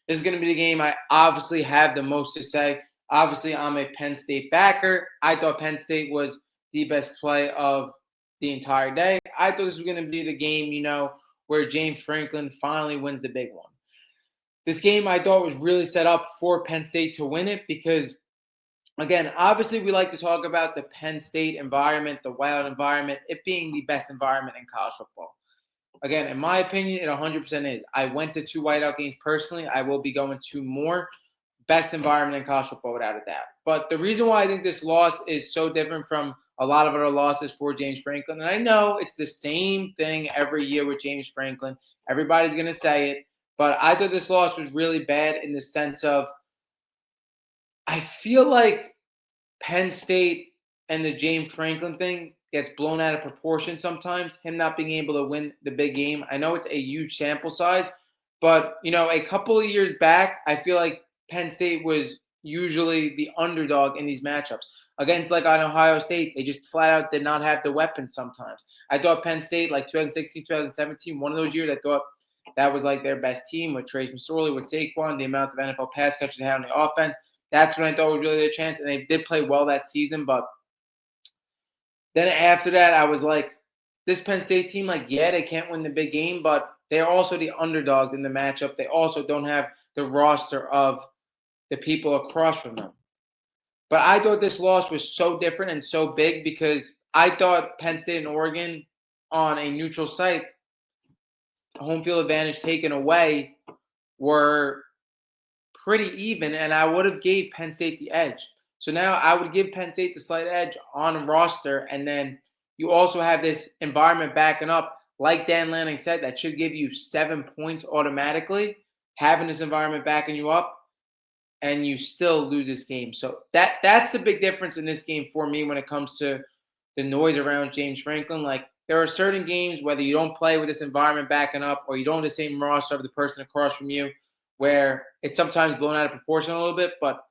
This is going to be the game I obviously have the most to say. Obviously, I'm a Penn State backer. I thought Penn State was the best play of the entire day. I thought this was going to be the game, where James Franklin finally wins the big one. This game I thought was really set up for Penn State to win it because, again, obviously we like to talk about the Penn State environment, the wild environment, it being the best environment in college football. Again, in my opinion, it 100% is. I went to 2 whiteout games personally. I will be going to more. Best environment in college football, without a doubt. But the reason why I think this loss is so different from a lot of other losses for James Franklin, and I know it's the same thing every year with James Franklin. Everybody's going to say it. But I thought this loss was really bad in the sense of I feel like Penn State and the James Franklin thing gets blown out of proportion sometimes, him not being able to win the big game. I know it's a huge sample size, but, a couple of years back, I feel like Penn State was usually the underdog in these matchups. Against, like, on Ohio State, they just flat out did not have the weapons sometimes. I thought Penn State, like 2016, 2017, one of those years, I thought that was, like, their best team with Trace McSorley, with Saquon, the amount of NFL pass catches they had on the offense. That's when I thought was really their chance, and they did play well that season, but then after that, I was like, this Penn State team, yeah, they can't win the big game, but they're also the underdogs in the matchup. They also don't have the roster of the people across from them. But I thought this loss was so different and so big because I thought Penn State and Oregon on a neutral site, home field advantage taken away, were pretty even, and I would have gave Penn State the edge. So now I would give Penn State the slight edge on roster, and then you also have this environment backing up. Like Dan Lanning said, that should give you 7 points automatically, having this environment backing you up, and you still lose this game. So that's the big difference in this game for me when it comes to the noise around James Franklin. There are certain games, whether you don't play with this environment backing up or you don't have the same roster of the person across from you, where it's sometimes blown out of proportion a little bit, but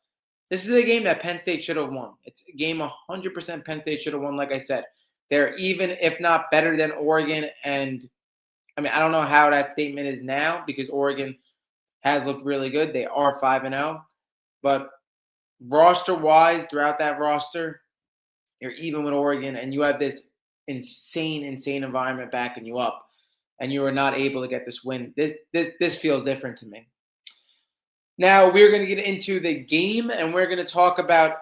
this is a game that Penn State should have won. It's a game 100% Penn State should have won, like I said. They're even, if not better than Oregon, and I don't know how that statement is now because Oregon has looked really good. They are 5-0, but roster-wise, throughout that roster, you're even with Oregon, and you have this insane environment backing you up, and you are not able to get this win. This feels different to me. Now, we're going to get into the game, and we're going to talk about,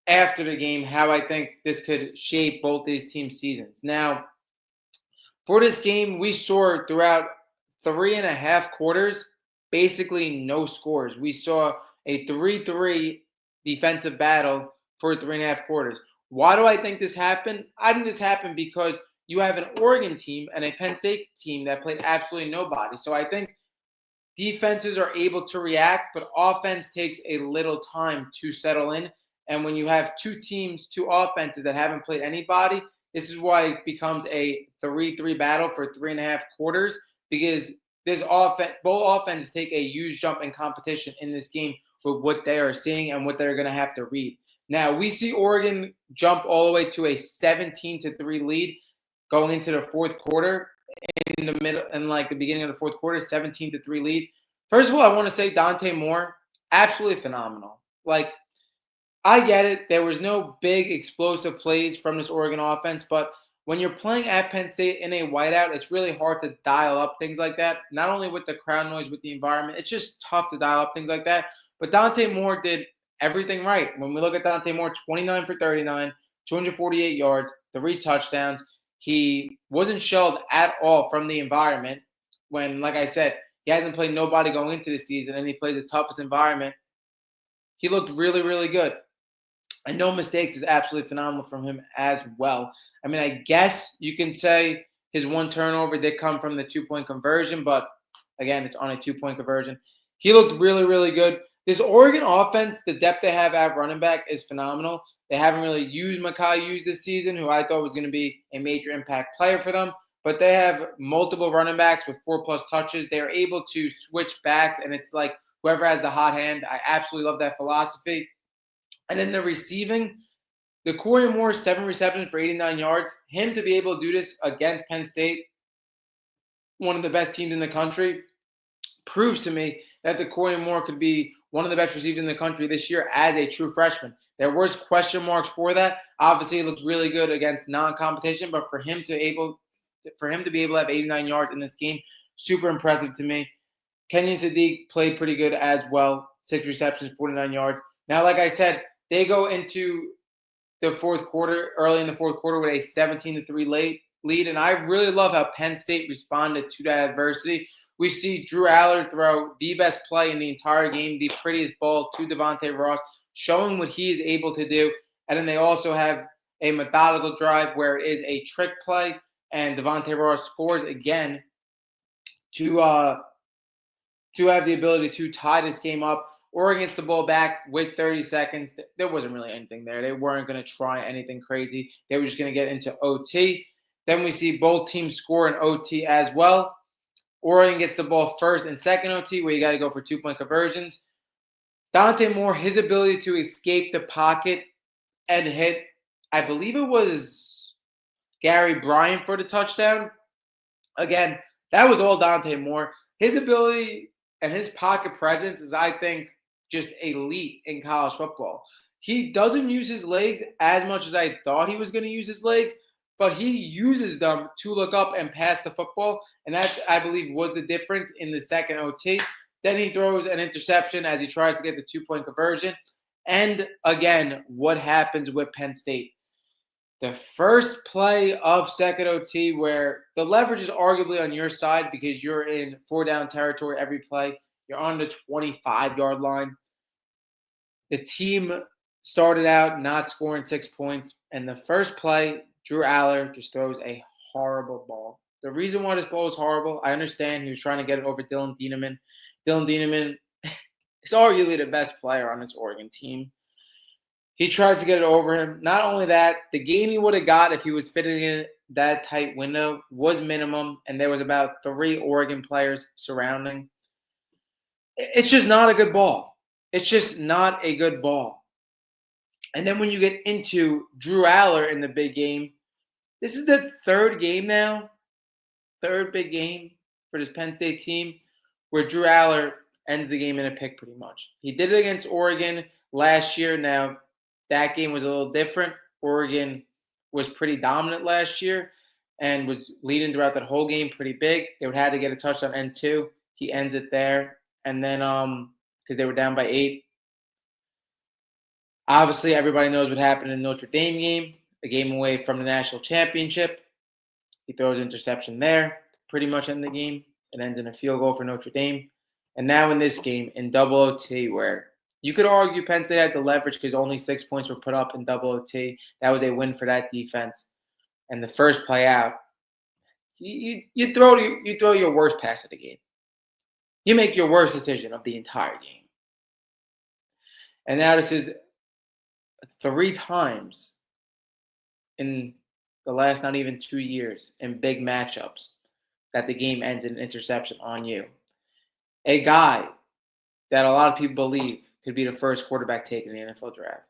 after the game, how I think this could shape both these teams' seasons. Now, for this game, we saw throughout 3.5 quarters, basically no scores. We saw a 3-3 defensive battle for 3.5 quarters. Why do I think this happened? I think this happened because you have an Oregon team and a Penn State team that played absolutely nobody. So I think defenses are able to react, but offense takes a little time to settle in. And when you have two offenses that haven't played anybody, this is why it becomes a 3-3 battle for 3.5 quarters, because both offenses take a huge jump in competition in this game with what they are seeing and what they're going to have to read. Now, we see Oregon jump all the way to a 17-3 lead going into the fourth quarter. In the middle and the beginning of the fourth quarter, 17-3 lead. First of all, I want to say Dante Moore, absolutely phenomenal. I get it. There was no big explosive plays from this Oregon offense, but when you're playing at Penn State in a whiteout, it's really hard to dial up things like that. Not only with the crowd noise, with the environment, it's just tough to dial up things like that. But Dante Moore did everything right. When we look at Dante Moore, 29 for 39, 248 yards, 3 touchdowns. He wasn't shelled at all from the environment when, like I said, he hasn't played nobody going into the season, and he plays the toughest environment. He looked really, really good. And no mistakes is absolutely phenomenal from him as well. I guess you can say his 1 turnover did come from the 2-point conversion, but, again, it's on a 2-point conversion. He looked really, really good. This Oregon offense, the depth they have at running back is phenomenal. They haven't really used Mekhi Hughes this season, who I thought was going to be a major impact player for them. But they have multiple running backs with 4+ touches. They're able to switch backs, and it's like whoever has the hot hand. I absolutely love that philosophy. And then the receiving, the Corey Moore, 7 receptions for 89 yards. Him to be able to do this against Penn State, one of the best teams in the country, proves to me that Dante Moore could be one of the best receivers in the country this year as a true freshman. There was question marks for that. Obviously, it looked really good against non-competition, but for him to be able to have 89 yards in this game, super impressive to me. Kenyon Sadiq played pretty good as well. 6 receptions, 49 yards. Now, like I said, they go into the fourth quarter, early in the fourth quarter, with a 17-3 lead. And I really love how Penn State responded to that adversity. We see Drew Aller throw the best play in the entire game, the prettiest ball to Devontae Ross, showing what he is able to do. And then they also have a methodical drive where it is a trick play, and Devontae Ross scores again to have the ability to tie this game up. Oregon gets the ball back with 30 seconds. There wasn't really anything there. They weren't going to try anything crazy. They were just going to get into OT. Then we see both teams score in OT as well. Oregon gets the ball first and second OT, where you got to go for 2-point conversions. Dante Moore, his ability to escape the pocket and hit, I believe it was Gary Bryant for the touchdown. Again, that was all Dante Moore. His ability and his pocket presence is, I think, just elite in college football. He doesn't use his legs as much as I thought he was going to use his legs, but he uses them to look up and pass the football, and that, I believe, was the difference in the second OT. Then he throws an interception as he tries to get the 2-point conversion. And, again, what happens with Penn State? The first play of second OT, where the leverage is arguably on your side because you're in 4-down territory every play. You're on the 25-yard line. The team started out not scoring 6 points. And the first play, Drew Aller just throws a horrible ball. The reason why this ball is horrible, I understand he was trying to get it over Dylan Dieneman. Dylan Dieneman is arguably the best player on this Oregon team. He tries to get it over him. Not only that, the gain he would have got if he was fitting in that tight window was minimum, and there was about 3 Oregon players surrounding. It's just not a good ball. It's just not a good ball. And then when you get into Drew Aller in the big game, this is the third game now, third big game for this Penn State team, where Drew Aller ends the game in a pick pretty much. He did it against Oregon last year. Now, that game was a little different. Oregon was pretty dominant last year and was leading throughout that whole game pretty big. They would have to get a touchdown end 2. He ends it there. And then because they were down by 8. Obviously, everybody knows what happened in the Notre Dame game, a game away from the national championship. He throws interception there, pretty much end the game. It ends in a field goal for Notre Dame. And now in this game, in double OT, where you could argue Penn State had the leverage because only 6 points were put up in double OT. That was a win for that defense. And the first play out, you throw your worst pass of the game. You make your worst decision of the entire game. And now this is 3 times in the last not even 2 years in big matchups that the game ends in an interception on you. A guy that a lot of people believe could be the first quarterback taken in the NFL draft.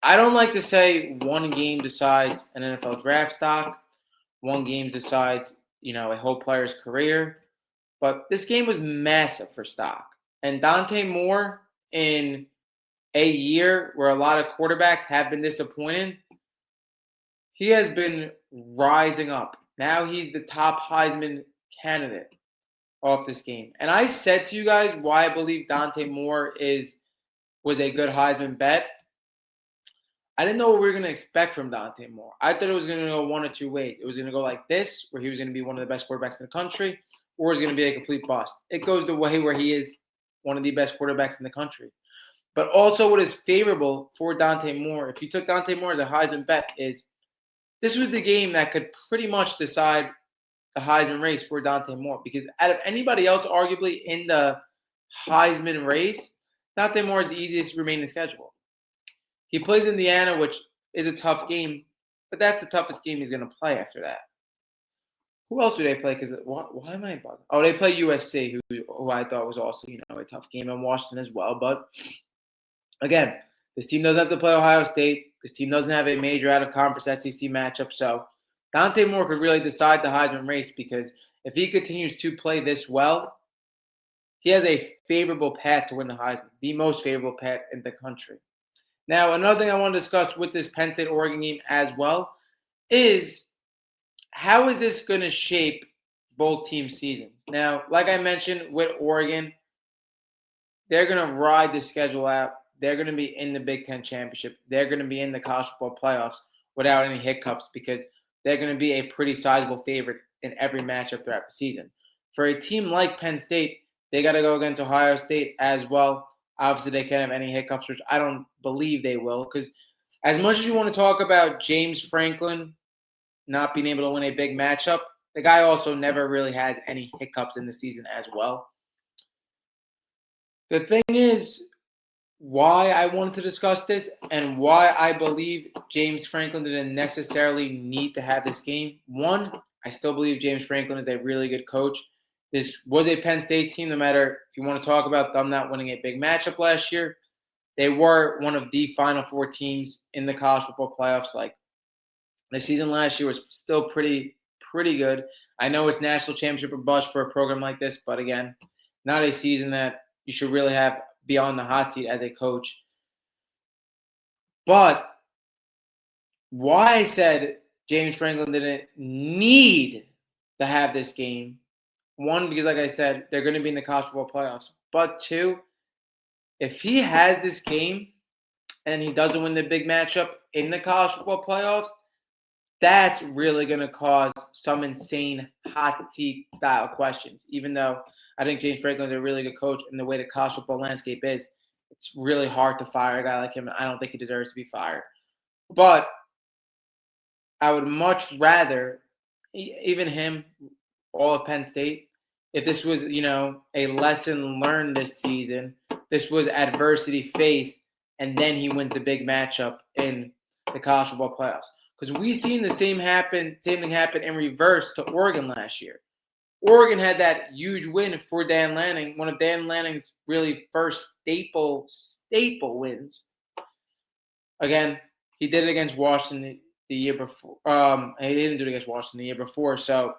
I don't like to say one game decides an NFL draft stock, one game decides, a whole player's career, but this game was massive for stock. And Dante Moore, in a year where a lot of quarterbacks have been disappointed, he has been rising up. Now he's the top Heisman candidate off this game. And I said to you guys why I believe Dante Moore was a good Heisman bet. I didn't know what we were going to expect from Dante Moore. I thought it was going to go one or two ways. It was going to go like this, where he was going to be one of the best quarterbacks in the country, or it's going to be a complete bust. It goes the way where he is one of the best quarterbacks in the country. But also what is favorable for Dante Moore, if you took Dante Moore as a Heisman bet, is this was the game that could pretty much decide the Heisman race for Dante Moore, because out of anybody else arguably in the Heisman race, Dante Moore is the easiest to remain in the schedule. He plays Indiana, which is a tough game, but that's the toughest game he's going to play after that. Who else do they play? Because why am I bugging? Oh, they play USC, who I thought was also a tough game, and Washington as well. But again, this team doesn't have to play Ohio State. This team doesn't have a major out-of-conference SEC matchup, so Dante Moore could really decide the Heisman race, because if he continues to play this well, he has a favorable path to win the Heisman, the most favorable path in the country. Now, another thing I want to discuss with this Penn State Oregon game as well is how is this going to shape both team seasons? Now, like I mentioned with Oregon, they're going to ride the schedule out. They're going to be in the Big Ten championship. They're going to be in the college football playoffs without any hiccups because they're going to be a pretty sizable favorite in every matchup throughout the season. For a team like Penn State, they got to go against Ohio State as well. Obviously, they can't have any hiccups, which I don't believe they will, because as much as you want to talk about James Franklin not being able to win a big matchup, the guy also never really has any hiccups in the season as well. The thing is, why I wanted to discuss this and why I believe James Franklin didn't necessarily need to have this game. One, I still believe James Franklin is a really good coach. This was a Penn State team, no matter if you want to talk about them not winning a big matchup last year. They were one of the Final Four teams in the college football playoffs. Like, the season last year was still pretty good. I know it's national championship or bust for a program like this, but again, not a season that you should really have be on the hot seat as a coach. But why I said James Franklin didn't need to have this game, one, because like I said, they're going to be in the college football playoffs. But two, if he has this game and he doesn't win the big matchup in the college football playoffs, that's really going to cause some insane hot seat style questions. Even though I think James Franklin is a really good coach, and the way the college football landscape is, it's really hard to fire a guy like him. I don't think he deserves to be fired. But I would much rather, even him, all of Penn State, if this was, a lesson learned this season, this was adversity faced, and then he wins the big matchup in the college football playoffs. Because we've seen the same thing happen in reverse to Oregon last year. Oregon had that huge win for Dan Lanning, one of Dan Lanning's really first staple wins. Again, he did it against Washington the year before. He didn't do it against Washington the year before. So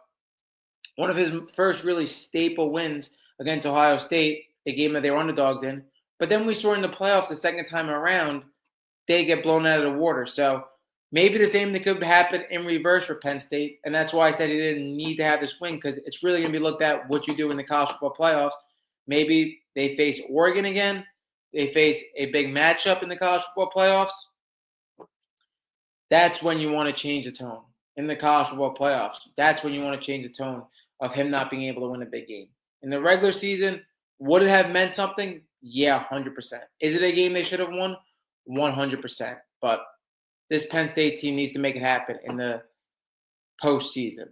one of his first really staple wins against Ohio State, a game that they were underdogs in. But then we saw in the playoffs the second time around, they get blown out of the water. So maybe the same thing could happen in reverse for Penn State, and that's why I said he didn't need to have this win, because it's really going to be looked at what you do in the college football playoffs. Maybe they face Oregon again. They face a big matchup in the college football playoffs. That's when you want to change the tone in the college football playoffs. That's when you want to change the tone of him not being able to win a big game. In the regular season, would it have meant something? Yeah, 100%. Is it a game they should have won? 100%. But this Penn State team needs to make it happen in the postseason.